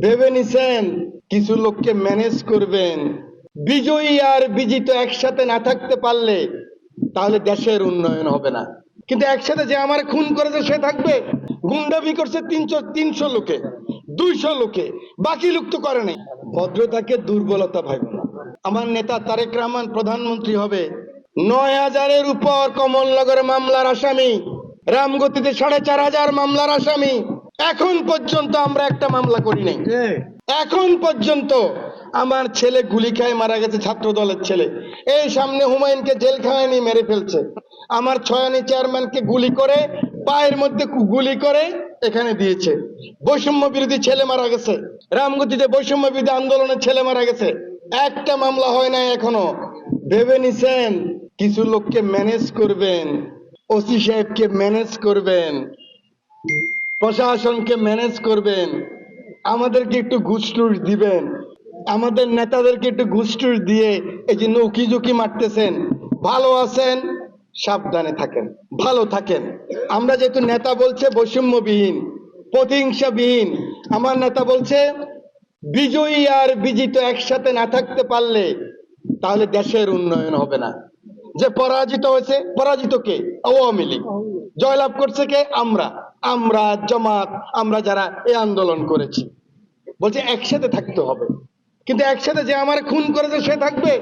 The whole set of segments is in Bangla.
ভেবে নিছেন কিছু লোককে ম্যানেজ করবেন। বিজয়ী আর বিজিত একসাথে না থাকতে পারলে তাহলে দেশের উন্নয়ন হবে না। কিন্তু একসাথে যে আমার খুন করেছে সে থাকবে, গুন্ডামি করছে 300 লোকে, 200 লোকে, বাকি লোক তো করে নাই। ভদ্রতাকে দুর্বলতা ভাইব না। আমার নেতা তারেক রহমান প্রধানমন্ত্রী হবে, 9,000-এর উপর কমলনগরে মামলার আসামি, রামগতিতে 4,500 মামলার আসামি। এখন পর্যন্ত আমরা একটা মামলা করি নাই। এখন পর্যন্ত আমার ছেলে গুলি খায় মারা গেছে, ছাত্র দলের ছেলে। এই সামনে হুমায়ুনকে জেল খাওয়ানি মেরে ফেলছে। আমার ছয়ানি চেয়ারম্যানকে গুলি করে পায়ের মধ্যে গুলি করে এখানে দিয়েছে। বৈষম্য বিরোধী ছেলে মারা গেছে, রামগতিতে বৈষম্য বিরোধী আন্দোলনের ছেলে মারা গেছে। একটা মামলা হয় নাই এখনো। ভেবে নিছেন কিছু লোককে ম্যানেজ করবেন, ওসি সাহেবকে ম্যানেজ করবেন, প্রশাসনকে ম্যানেজ করবেন, আমাদেরকে একটু ঘুষ টুস দিবেন, আমাদের নেতাদেরকে একটু ঘুষ টুস দিয়ে এই যে নৌকি ঝুঁকি মারতেছেন। ভালো আছেন, সাবধানে থাকেন, ভালো থাকেন। আমরা যেহেতু নেতা বলছে বৈষম্যবিহীন, প্রতিহিংসাবিহীন, আমার নেতা বলছে বিজয়ী আর বিজিত একসাথে না থাকতে পারলে তাহলে দেশের উন্নয়ন হবে না। যে পরাজিত হয়েছে, পরাজিত কে? আওয়ামী লীগ। জয়লাভ করছে কে? আমরা জামাত, আমরা যারা এই আন্দোলন করেছি। বলছে একসাথে থাকতে হবে। কিন্তু একসাথে যে আমার খুন করেছে সে থাকবে,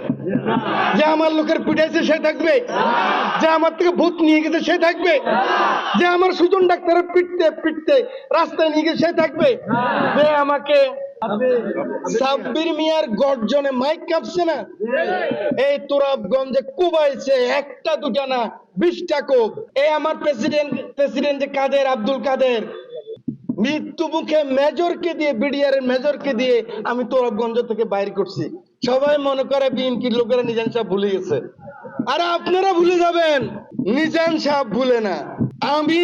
যে আমার লোকের পিটাইছে সে থাকবে, যে আমার থেকে ভূত নিয়ে গেছে সে থাকবে, যে আমার সুজন ডাক্তারের পিটতে পিটতে রাস্তায় নিয়ে গেছে সে থাকবে, যে আমাকে সাব্বির মিয়ার গর্জনে মাইক কাঁপছে না, এই তোরাবগঞ্জে কুবাইছে, একটা দুটা না 20টা কোপ। এই আমার প্রেসিডেন্ট যে কাদের, আব্দুল কাদের, মৃত্যু মুখে মেজরকে দিয়ে, বিডিআর এর মেজরকে দিয়ে আমি তোরাবগঞ্জ থেকে বাইর করছি। সবাই মনে করে বিএনপির লোকেরা নিজান সাহেব ভুলে গেছে। আরে আপনারা ভুলে যাবেন, নিজান সাহেব ভুলে না। আমি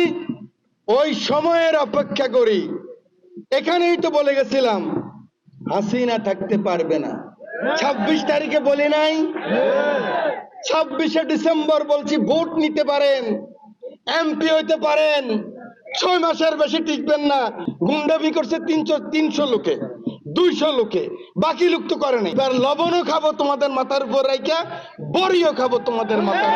ওই সময়ের অপেক্ষা করি। এখানেই তো বলে গেছিলাম হাসিনা থাকতে পারবে না। 26 তারিখে বলি নাই? 26শে ডিসেম্বর বলছি ভোট নিতে পারেন, এমপি হইতে পারেন, 6 মাসের বেশি টিকবেন না। গুন্ডামি করছে 300 লোকে, 200 লোকে, বাকি লোক তো করে নাই। এবার লবণও খাবো তোমাদের মাথার উপর রাইখা, বড়িও খাবো তোমাদের মাথার।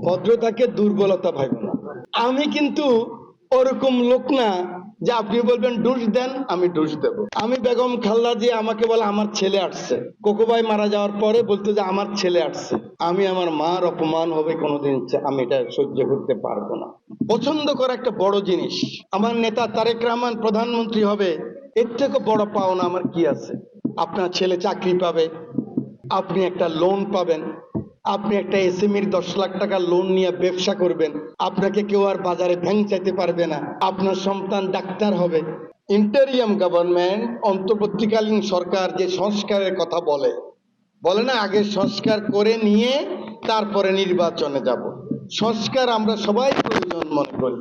ভদ্রতাকে দুর্বলতা ভাইব না। আমি কিন্তু ওরকম লোক না যে আপনি বলবেন ডুস দেন আমি ডুস দেব। আমি বেগম খালেদা জিয়া আমাকে বলে আমার ছেলে আসছে, কোকোবাই মারা যাওয়ার পরে বলতো যে আমার ছেলে আসছে। আমি আমার মার অপমান হবে কোনোদিন আমি এটা সহ্য করতে পারবো না। পছন্দ করা একটা বড় জিনিস। আমার নেতা তারেক রহমান প্রধানমন্ত্রী হবে, এর থেকে বড় পাওনা আমার কি আছে? আপনার ছেলে চাকরি পাবে, আপনি একটা লোন পাবেন, আপনি একটা এসএমইর 10 লাখ টাকা লোন নিয়ে ব্যবসা করবেন, আপনাকে কেউ আর বাজারে ভ্যাং চাইতে পারবে না, আপনার সন্তান ডাক্তার হবে। ইন্টারিয়াম গভর্নমেন্ট, অন্তর্বর্তীকালীন সরকার যে সংস্কারের কথা বলে না, আগে সংস্কার করে নিয়ে তারপরে নির্বাচনে যাব। সংস্কার আমরা সবাই প্রয়োজন মনে করি।